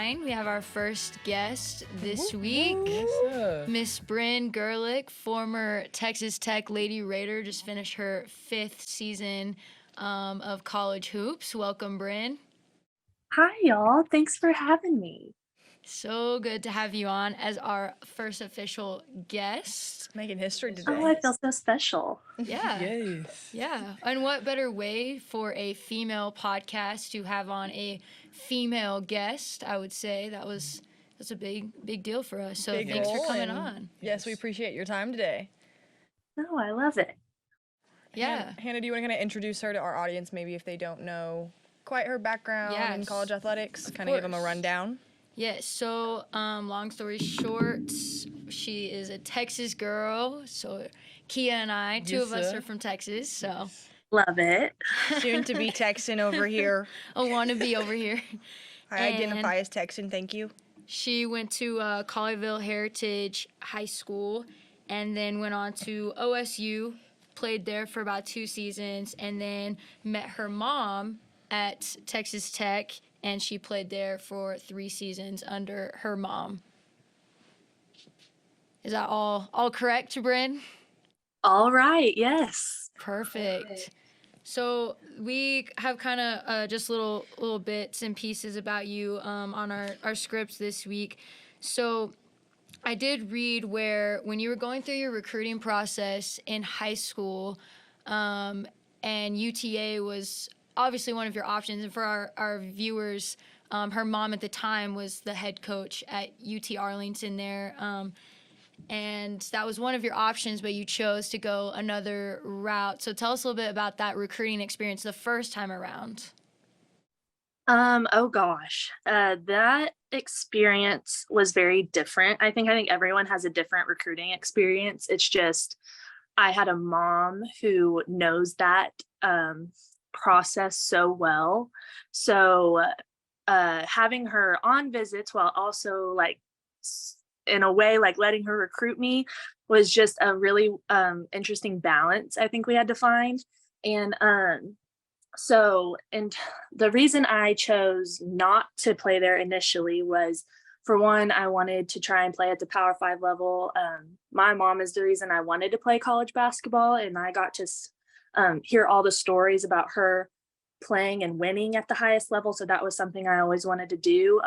9. We have our first guest this week, Miss Bryn Gerlich, former Texas Tech Lady Raider, just finished her 5th season of college hoops. Welcome, Bryn. Hi, y'all. Thanks for having me. So good to have you on as our first official guest. Making history today. Oh, I feel so special. Yeah. Yes. Yeah. And what better way for a female podcast to have on a female guest? I would say that's a big deal for us. So Big thanks for goal, coming and on. Yes, we appreciate your time today. No, I love it. Yeah. Hannah, do you want to kind of introduce her to our audience, maybe if they don't know quite her background in college athletics, kind of give them a rundown? Yes, so long story short, she is a Texas girl. So Kia and I, two of us are from Texas, so. Love it. Soon to be Texan over here. A wannabe over here. I identify as Texan, thank you. She went to Colleyville Heritage High School and then went on to OSU, played there for about 2 seasons, and then met her mom at Texas Tech, and she played there for 3 seasons under her mom. Is that all correct, Bryn? All right, yes. Perfect. So we have kind of just little bits and pieces about you on our scripts this week. So I did read where when you were going through your recruiting process in high school, and UTA was obviously one of your options. And for our viewers, her mom at the time was the head coach at UT Arlington there. And that was one of your options, but you chose to go another route. So tell us a little bit about that recruiting experience the first time around. Oh gosh, that experience was very different. I think everyone has a different recruiting experience. It's just I had a mom who knows that process so well. So having her on visits while also in a way letting her recruit me was just a really interesting balance I think we had to find. And the reason I chose not to play there initially was, for one, I wanted to try and play at the Power 5 level. My mom is the reason I wanted to play college basketball, and I got to hear all the stories about her playing and winning at the highest level. So that was something I always wanted to do.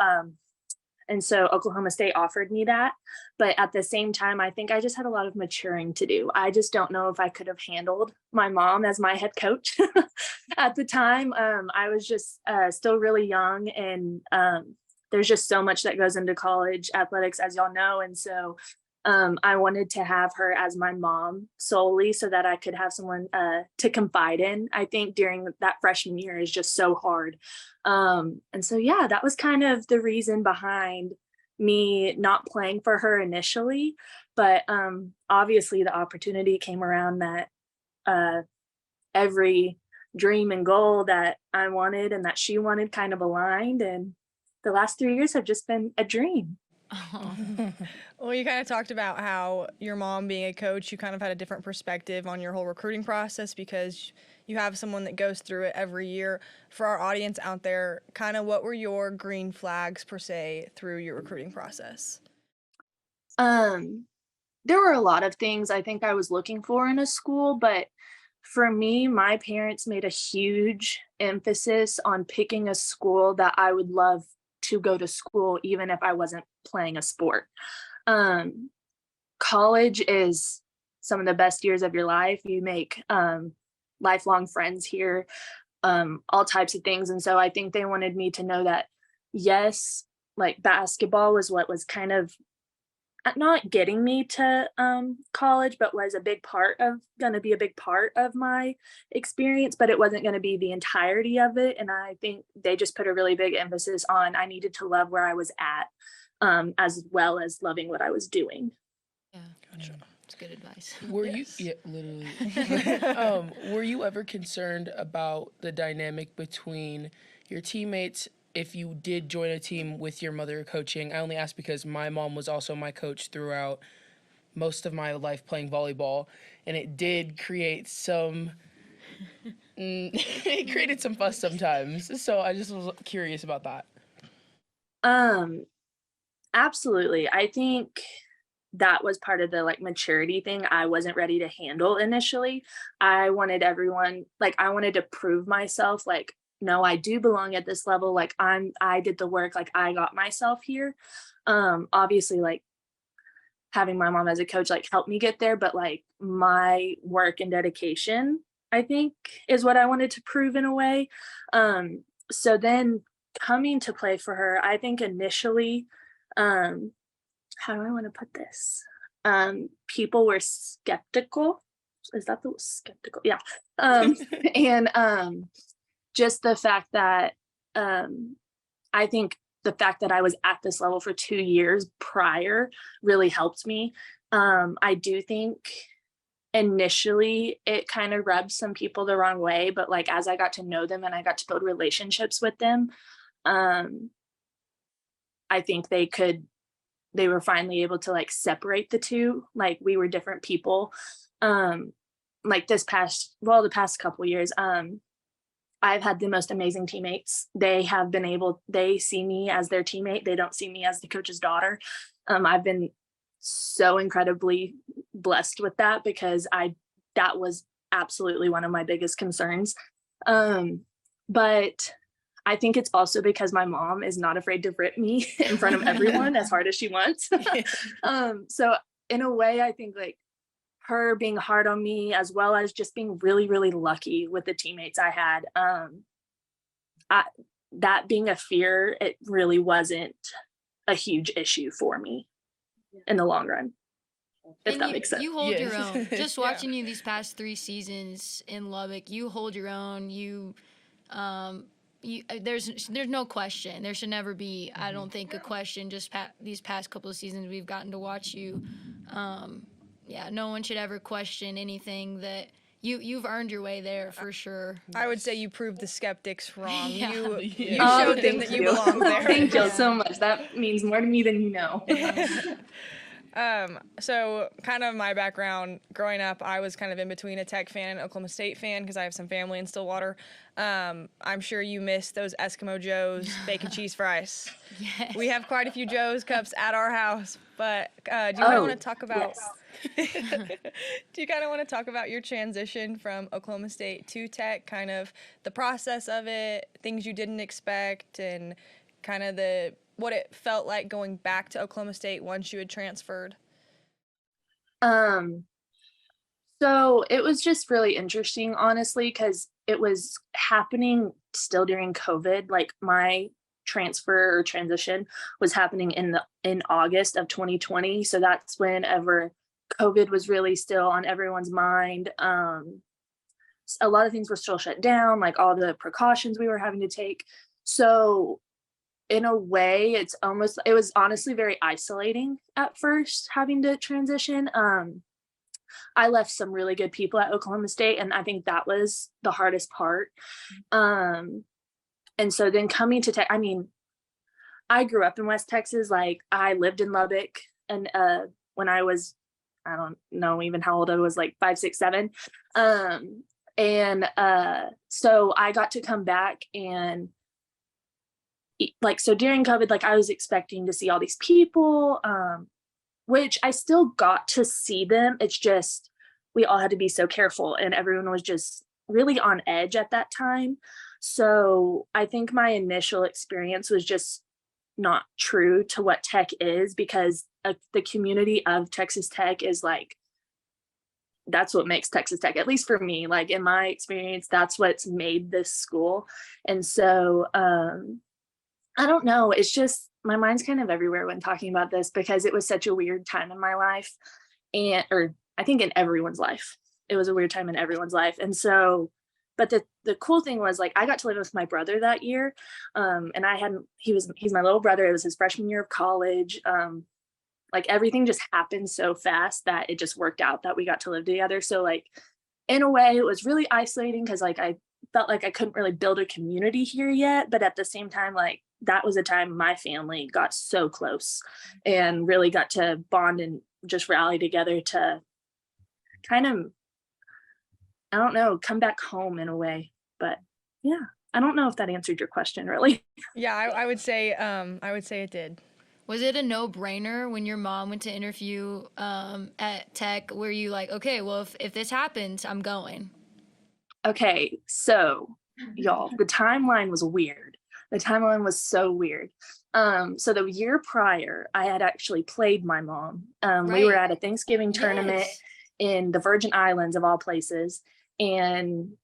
And so Oklahoma State offered me that. But at the same time, I think I just had a lot of maturing to do. I just don't know if I could have handled my mom as my head coach at the time. I was just still really young, and there's just so much that goes into college athletics, as y'all know. And so I wanted to have her as my mom solely so that I could have someone to confide in. I think during that freshman year is just so hard. And so, yeah, that was kind of the reason behind me not playing for her initially. But obviously the opportunity came around that every dream and goal that I wanted and that she wanted kind of aligned. And the last 3 years have just been a dream. Oh. Well, you kind of talked about how your mom being a coach, you kind of had a different perspective on your whole recruiting process because you have someone that goes through it every year. For our audience out there, kind of what were your green flags per se through your recruiting process? There were a lot of things I think I was looking for in a school, but for me, my parents made a huge emphasis on picking a school that I would love to go to school, even if I wasn't playing a sport. College is some of the best years of your life. You make lifelong friends here, all types of things. And so I think they wanted me to know that, yes, basketball was what was kind of not getting me to college, but was going to be a big part of my experience, but it wasn't going to be the entirety of it. And I think they just put a really big emphasis on I needed to love where I was at, as well as loving what I was doing. Yeah, gotcha. That's good advice. Were you literally were you ever concerned about the dynamic between your teammates if you did join a team with your mother coaching? I only ask because my mom was also my coach throughout most of my life playing volleyball, and it did create some it created some fuss sometimes. So I just was curious about that. Absolutely. I think that was part of the like maturity thing I wasn't ready to handle initially. I wanted everyone, like, I wanted to prove myself, like, no, I do belong at this level. Like, I did the work, like, I got myself here. Obviously, like, having my mom as a coach, like, helped me get there, but like my work and dedication, I think, is what I wanted to prove in a way. So then coming to play for her, I think initially, um, how do I want to put this? People were skeptical. Is that the skeptical? Yeah. And just the fact that I think the fact that I was at this level for 2 years prior really helped me. I do think initially it kind of rubbed some people the wrong way, but like as I got to know them and I got to build relationships with them, um, I think they were finally able to like separate the two. Like we were different people. Like the past couple years, I've had the most amazing teammates. They see me as their teammate. They don't see me as the coach's daughter. I've been so incredibly blessed with that because that was absolutely one of my biggest concerns. But I think it's also because my mom is not afraid to rip me in front of everyone as hard as she wants. So in a way, I think like her being hard on me as well as just being really, really lucky with the teammates I had. That being a fear, it really wasn't a huge issue for me in the long run, if And that makes sense. you hold your Yes. own. Just Yeah. watching you these past 3 seasons in Lubbock, you hold your own. There's no question. There should never be, I don't think, a question. Just these past couple of seasons we've gotten to watch you. Yeah, no one should ever question anything that you've earned your way there for sure. I would say you proved the skeptics wrong. Yeah. You Yeah. showed them that you belong there. Thank you Yeah. so much. That means more to me than you know. So kind of my background growing up, I was kind of in between a Tech fan and Oklahoma State fan because I have some family in Stillwater. I'm sure you miss those Eskimo Joe's bacon cheese fries. Yes. We have quite a few Joe's cups at our house, but do you kind of want to talk about? Yes. Do you kind of want to talk about your transition from Oklahoma State to Tech, kind of the process of it, things you didn't expect, and kind of what it felt like going back to Oklahoma State once you had transferred? So it was just really interesting, honestly, because it was happening still during COVID. Like my transfer or transition was happening in August of 2020. So that's whenever COVID was really still on everyone's mind. A lot of things were still shut down, like all the precautions we were having to take. So in a way, it was honestly very isolating at first having to transition. I left some really good people at Oklahoma State, and I think that was the hardest part. And so then coming to Tech, I mean, I grew up in West Texas. Like I lived in Lubbock, and when I was, I don't know even how old I was, like 5, 6, 7. So I got to come back and like, so during COVID, like I was expecting to see all these people, which I still got to see them. It's just, we all had to be so careful and everyone was just really on edge at that time. So I think my initial experience was just not true to what Tech is, because the community of Texas Tech is like, that's what makes Texas Tech, at least for me, like in my experience, that's what's made this school. And so, I don't know. It's just my mind's kind of everywhere when talking about this because it was such a weird time in my life, or I think in everyone's life. It was a weird time in everyone's life. And so, but the cool thing was like I got to live with my brother that year. And he's my little brother. It was his freshman year of college. Like everything just happened so fast that it just worked out that we got to live together. So like in a way it was really isolating because like I felt like I couldn't really build a community here yet, but at the same time, like that was a time my family got so close and really got to bond and just rally together to kind of, I don't know, come back home in a way. But yeah. I don't know if that answered your question really. Yeah, I would say it did. Was it a no-brainer when your mom went to interview at Tech? Were you like, okay, well, if this happens, I'm going? Okay, so y'all, the timeline was weird. The timeline was so weird. So the year prior, I had actually played my mom. We were Right. at a Thanksgiving tournament Yes. in the Virgin Islands of all places, and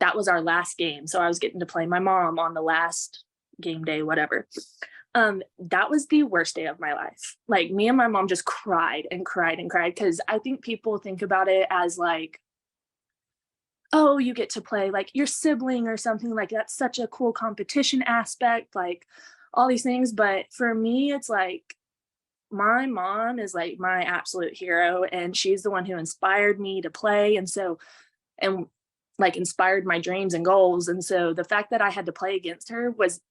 that was our last game. So I was getting to play my mom on the last game day, whatever. That was the worst day of my life. Like, me and my mom just cried and cried and cried, because I think people think about it as like, oh, you get to play like your sibling or something, like that's such a cool competition aspect, like all these things. But for me, it's like, my mom is like my absolute hero, and she's the one who inspired me to play. And like inspired my dreams and goals. And so the fact that I had to play against her was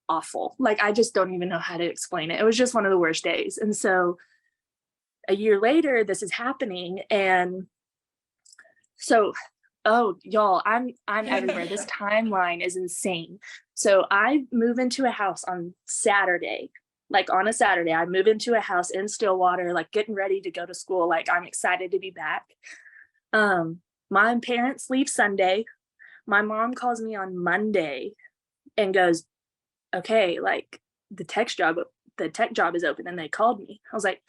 awful. Like, I just don't even know how to explain it. It was just one of the worst days. And so a year later, this is happening. And so, oh, y'all, I'm everywhere. This timeline is insane. So I move into a house on Saturday. Like, on a Saturday, I move into a house in Stillwater, like getting ready to go to school. Like, I'm excited to be back. My parents leave Sunday. My mom calls me on Monday and goes, okay, like the tech job is open. And they called me. I was like,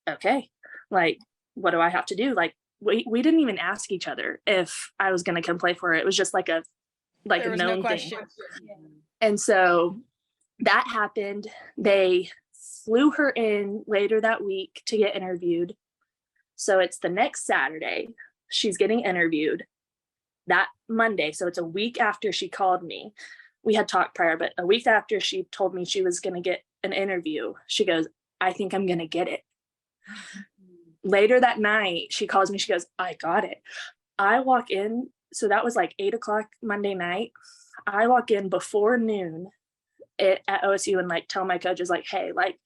okay, like, what do I have to do? Like, we didn't even ask each other if I was going to come play for it. It was just like a There was no known thing. question. And so that happened. They flew her in later that week to get interviewed. So it's the next Saturday. She's getting interviewed that Monday. So it's a week after she called me. We had talked prior, but a week after she told me she was going to get an interview, she goes, I think I'm going to get it. Later that night, she calls me. She goes, I got it. I walk in. So that was like 8:00 Monday night. I walk in before noon at OSU and like tell my coaches, like, hey, like,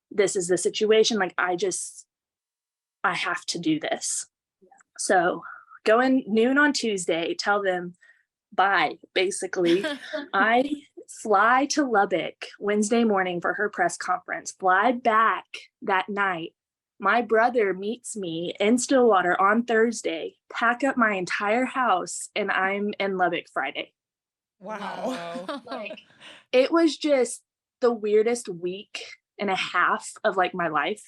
this is the situation. Like, I have to do this. So go in noon on Tuesday, tell them bye, basically. I fly to Lubbock Wednesday morning for her press conference, fly back that night. My brother meets me in Stillwater on Thursday, pack up my entire house, and I'm in Lubbock Friday. Wow. Like, it was just the weirdest week and a half of like my life.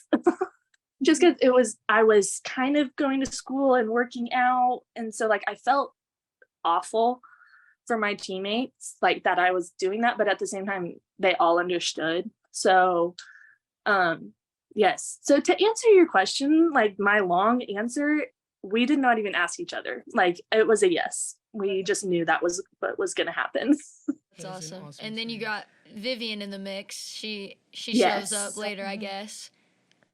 Just because I was kind of going to school and working out. And so like I felt awful for my teammates, like that I was doing that, but at the same time, they all understood. So yes. So to answer your question, like my long answer, we did not even ask each other. Like, it was a yes. We just knew that was what was going to happen. That's awesome. And then you got Vivian in the mix. She Yes. shows up later, I guess.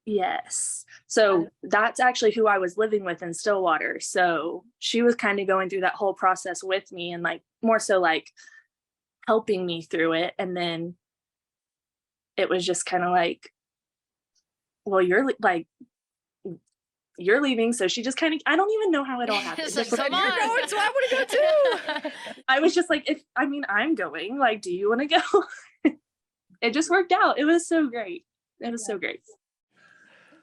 Yes. So that's actually who I was living with in Stillwater. So she was kind of going through that whole process with me, and like more so like helping me through it. And then it was just kind of like, well, you're leaving. So she just kind of, I don't even know how it all happened. It's like, Just come You're on. going, so I want to go too. I was just like, I'm going, like, do you want to go? It just worked out. It was so great. It was so great.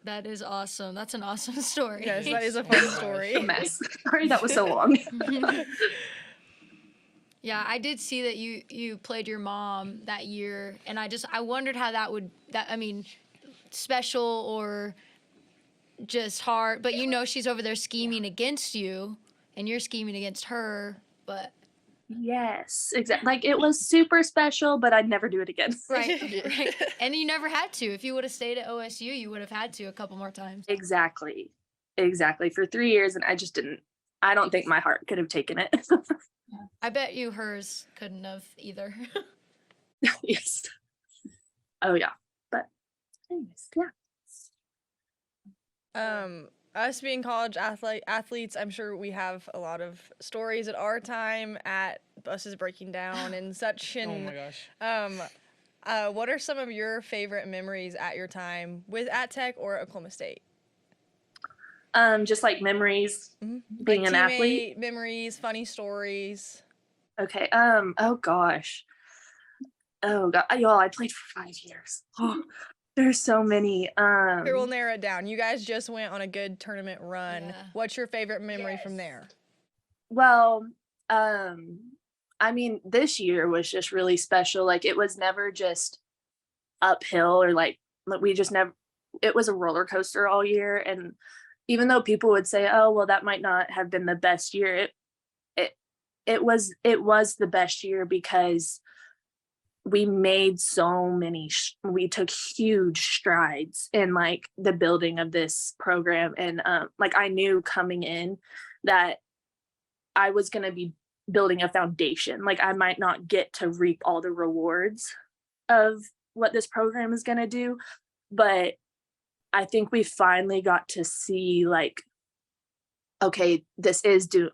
That is awesome. That's an awesome story. Yes, that is a fun story. A mess. Sorry, that was so long. Yeah, I did see that you played your mom that year, and I wondered how I mean, special or just hard, but she's over there scheming against you, and you're scheming against her, but Yes, exactly. Like, it was super special, but I'd never do it again. right. And you never had to. If you would have stayed at OSU, you would have had to a couple more times. Exactly. For 3 years, and I just didn't. I don't think my heart could have taken it. I bet you hers couldn't have either. Yes. Oh yeah. But anyways, yeah. Us being college athletes, I'm sure we have a lot of stories at our time at buses breaking down and such. And, Oh my gosh. what are some of your favorite memories at your time at Tech or at Oklahoma State? Just like memories, being like an athlete. Memories, funny stories. Okay. Oh gosh. Oh god. Y'all, I played for 5 years. Oh, there's so many. Here, we'll narrow it down. You guys just went on a good tournament run. Yeah. What's your favorite memory from there? Well, I mean, this year was just really special. Like, it was never just uphill or like we just never. It was a roller coaster all year, and even though people would say, "Oh, well, that might not have been the best year," it it was the best year because we made so many we took huge strides in like the building of this program, and like I knew coming in that I was going to be building a foundation. Like I might not get to reap all the rewards of what this program is going to do, but I think we finally got to see like, okay,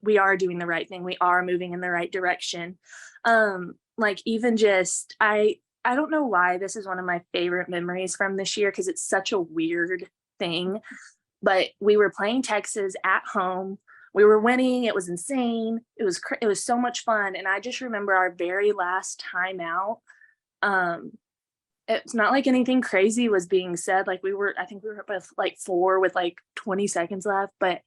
we are doing the right thing. We are moving in the right direction. Like even just I don't know why this is one of my favorite memories from this year because it's such a weird thing, but we were playing Texas at home. We were winning. It was insane. It was so much fun. And I just remember our very last timeout. It's not like anything crazy was being said. Like I think we were up with like 4 with like 20 seconds left. But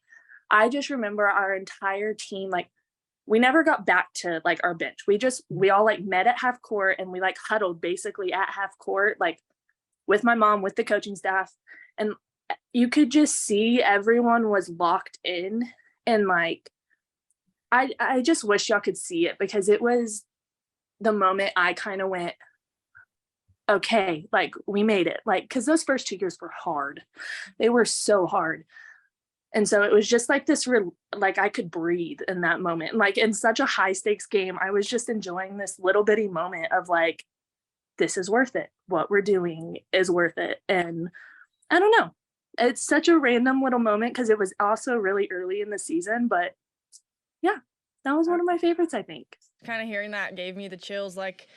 I just remember our entire team, like we never got back to like our bench. We all like met at half court and we like huddled basically at half court, like with my mom, with the coaching staff. And you could just see everyone was locked in. And like, I just wish y'all could see it because it was the moment I kind of went, okay, like we made it. Like, cause those first 2 years were hard. They were so hard. And so it was just like this, like I could breathe in that moment. Like in such a high stakes game, I was just enjoying this little bitty moment of like, this is worth it. What we're doing is worth it. And I don't know. It's such a random little moment because it was also really early in the season. But yeah, that was one of my favorites, I think. Kind of hearing that gave me the chills. Like,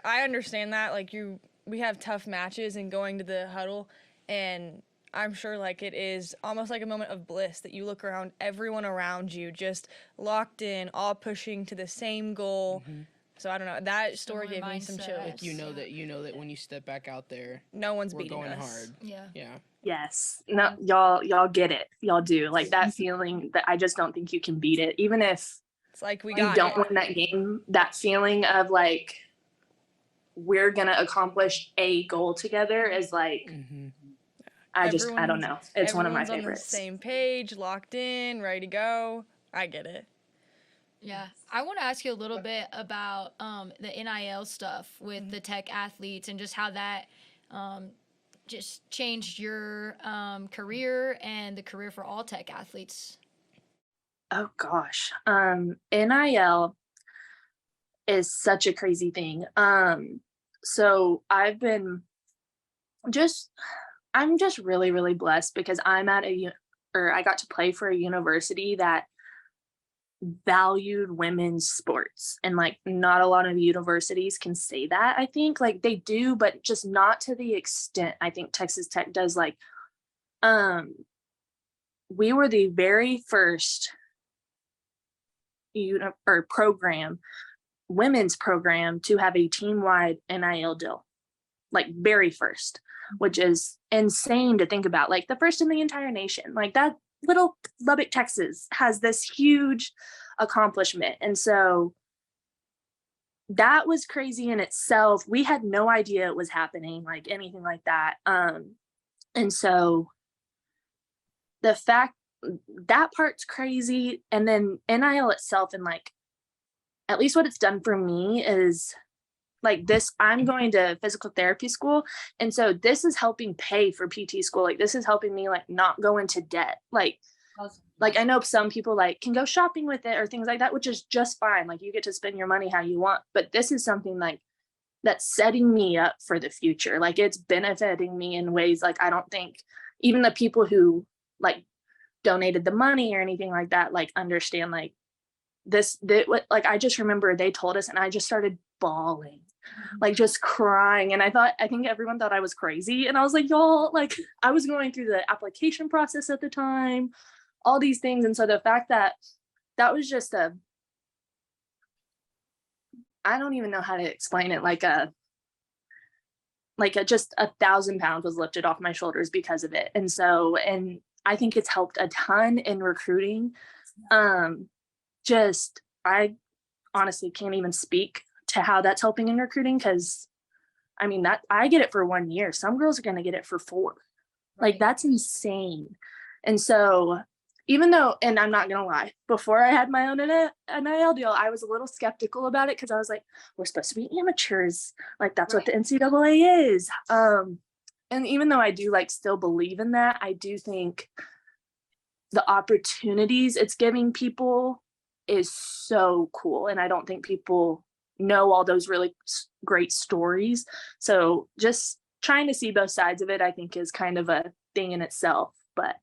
I understand that. Like, we have tough matches and going to the huddle, and I'm sure like it is almost like a moment of bliss that you look around, everyone around you just locked in, all pushing to the same goal. Mm-hmm. So I don't know. That story Similar gave me some mindset. chills. Like you know that when you step back out there, No one's we're beating going us. hard. Yeah. Yeah. Yes. No, y'all get it. Y'all do. Like that feeling that I just don't think you can beat it. Even if It's like we you got don't it. win that game, that feeling of like we're gonna accomplish a goal together is like Mm-hmm. I don't know. It's one of my Everyone's on the favorites. same page, locked in, ready to go. I get it. Yeah, I want to ask you a little bit about the NIL stuff with the tech athletes and just how that just changed your career and the career for all tech athletes. Oh gosh. NIL is such a crazy thing. So I'm just really, really blessed because I'm at I got to play for a university that valued women's sports, and like not a lot of universities can say that. I think like they do, but just not to the extent I think Texas Tech does. Like we were the very first program, women's program, to have a team-wide NIL deal, like very first, which is insane to think about. Like the first in the entire nation. Like that little Lubbock, Texas has this huge accomplishment. And so that was crazy in itself. We had no idea it was happening, like anything like that. And so the fact that part's crazy. And then NIL itself, and like, at least what it's done for me is like this, I'm going to physical therapy school. And so this is helping pay for PT school. Like this is helping me like not go into debt. Like I know some people like can go shopping with it or things like that, which is just fine. Like you get to spend your money how you want, but this is something like that's setting me up for the future. Like it's benefiting me in ways like I don't think even the people who like donated the money or anything like that, like understand like like I just remember they told us and I just started bawling, like just crying. And I think everyone thought I was crazy. And I was like, y'all, like I was going through the application process at the time, all these things. And so the fact that that was just I don't even know how to explain it. Just 1,000 pounds was lifted off my shoulders because of it. And I think it's helped a ton in recruiting. I honestly can't even speak to how that's helping in recruiting, because I mean, that I get it for 1 year. Some girls are going to get it for 4. Like, that's insane. And so even though, and I'm not going to lie, before I had my own NIL deal, I was a little skeptical about it, because I was like, we're supposed to be amateurs. Like, that's what the NCAA is. And even though I do like still believe in that, I do think the opportunities it's giving people is so cool. And I don't think people know all those really great stories. So just trying to see both sides of it, I think, is kind of a thing in itself. But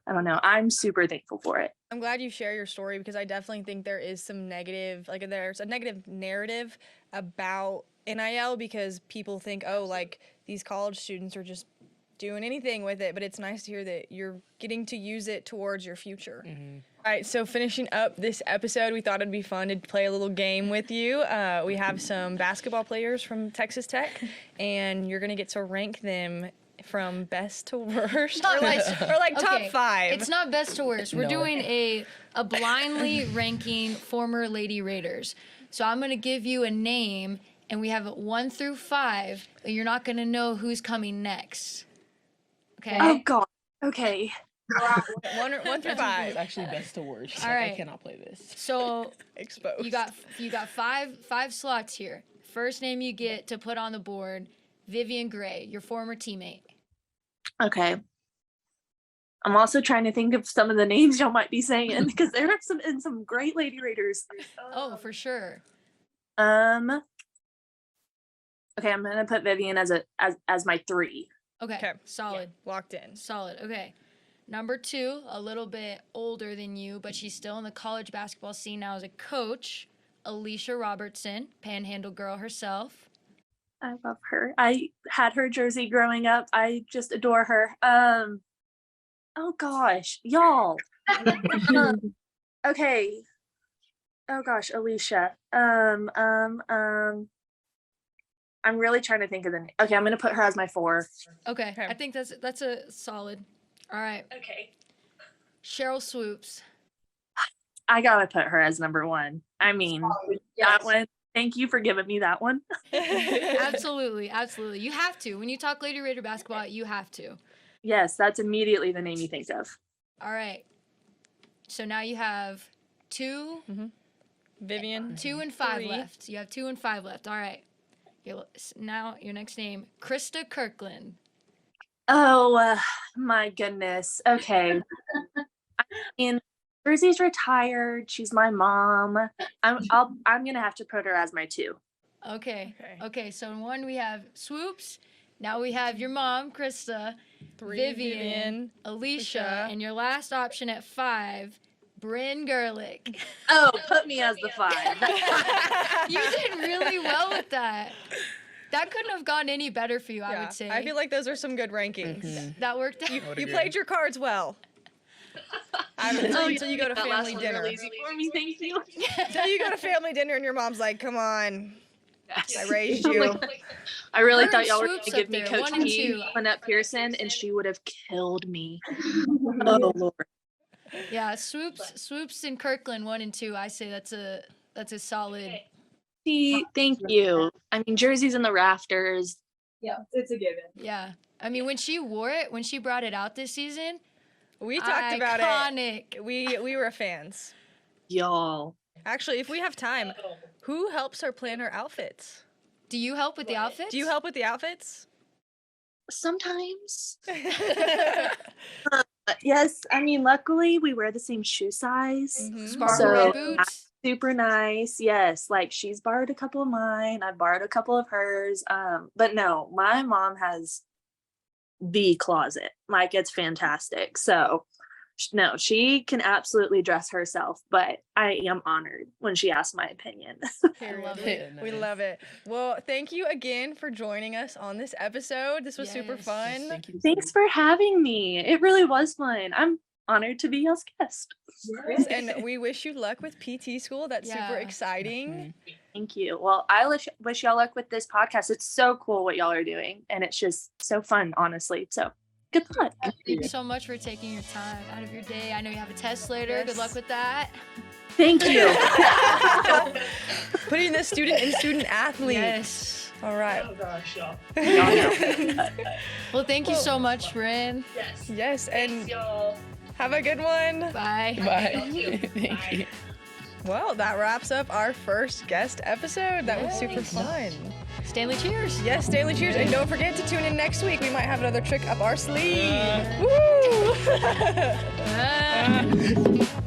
I don't know. I'm super thankful for it. I'm glad you share your story, because I definitely think there is some negative, like there's a negative narrative about NIL, because people think, oh, like these college students are just doing anything with it, but it's nice to hear that you're getting to use it towards your future. Mm-hmm. All right, so finishing up this episode, we thought it'd be fun to play a little game with you. We have some basketball players from Texas Tech, and you're gonna get to rank them from best to worst, or like top 5. It's not best to worst. We're No. doing a blindly ranking former Lady Raiders. So I'm gonna give you a name, and we have 1 through 5. But you're not gonna know who's coming next. Okay. Oh God. Okay. 1 through It's 5. actually best to worst. All Like, right. I cannot play this. So Exposed. you got five slots here. First name you get to put on the board, Vivian Gray, your former teammate. Okay. I'm also trying to think of some of the names y'all might be saying, because there are some great Lady Raiders. Oh, for sure. Okay, I'm gonna put Vivian as my 3. Okay. Solid. Locked in. Solid. Okay. Number 2, a little bit older than you, but she's still in the college basketball scene now as a coach, Alicia Robertson, Panhandle girl herself. I love her. I had her jersey growing up. I just adore her. Oh gosh, y'all. Okay. Oh gosh, Alicia. I'm really trying to think of the name. Okay, I'm gonna put her as my 4. Okay. I think that's a solid. All right. Okay. Cheryl Swoops. I gotta put her as number 1. I mean, that one. Thank you for giving me that one. Absolutely. Absolutely. You have to. When you talk Lady Raider basketball, you have to. Yes, that's immediately the name you think of. All right. So now you have 2, Vivian. 2 and 5 3. left. You have 2 and 5 left. All right. Now your next name, Krista Kirkland. Oh my goodness. Okay. I mean, Jersey's retired. She's my mom. I'm gonna have to put her as my 2. Okay. So in 1 we have Swoops. Now we have your mom, Krista. 3, Vivian, Alicia, and your last option at 5, Bryn Gerlich. Oh, put me as the 5. You did really well with that. That couldn't have gone any better for you, I would say. I feel like those are some good rankings. That worked out. You played your cards well. Until you go to family dinner. Really easy for me, thank you. Until you go to family dinner and your mom's like, come on, I raised you. I really Her thought and y'all were Swoops gonna give up me there, Coach 1 and P, 2. Lynette Pearson, and she would have killed me. Oh Lord. Yeah, Swoops and Kirkland 1 and 2. I say that's a solid. Thank you. I mean, Jersey's in the rafters. Yeah, it's a given. Yeah. I mean, when she wore it, when she brought it out this season, We talked about iconic. it. We were fans. Y'all. Actually, if we have time, who helps her plan her outfits? Do you help with the outfits? Do you help with the outfits? Sometimes. Yes, I mean, luckily we wear the same shoe size. Sparkle So, red boots? Super nice. Yes, like she's borrowed a couple of mine. I borrowed a couple of hers. But no, my mom has the closet. Like, it's fantastic. So no, she can absolutely dress herself, but I am honored when she asks my opinion. love it. We love it. Well, thank you again for joining us on this episode. This was super Yes. fun. Thank you. Thanks for having me. It really was fun. I'm honored to be y'all's guest. And we wish you luck with PT school. That's super Yeah. exciting. Thank you. Well, I wish y'all luck with this podcast. It's so cool what y'all are doing, and it's just so fun, honestly. So good luck. Thank you so much for taking your time out of your day. I know you have a test later. Yes. Good luck with that. Thank you. Putting the student in student athlete. Yes. All right. Oh gosh, y'all. Well, thank you so much, Bryn. Yes. Yes, Thanks, and y'all. have a good one. Bye. Bye. Thank you. Well, that wraps up our first guest episode. That was super fun. Stanley, cheers. Yes, Stanley, cheers. And don't forget to tune in next week. We might have another trick up our sleeve. Woo! Ah.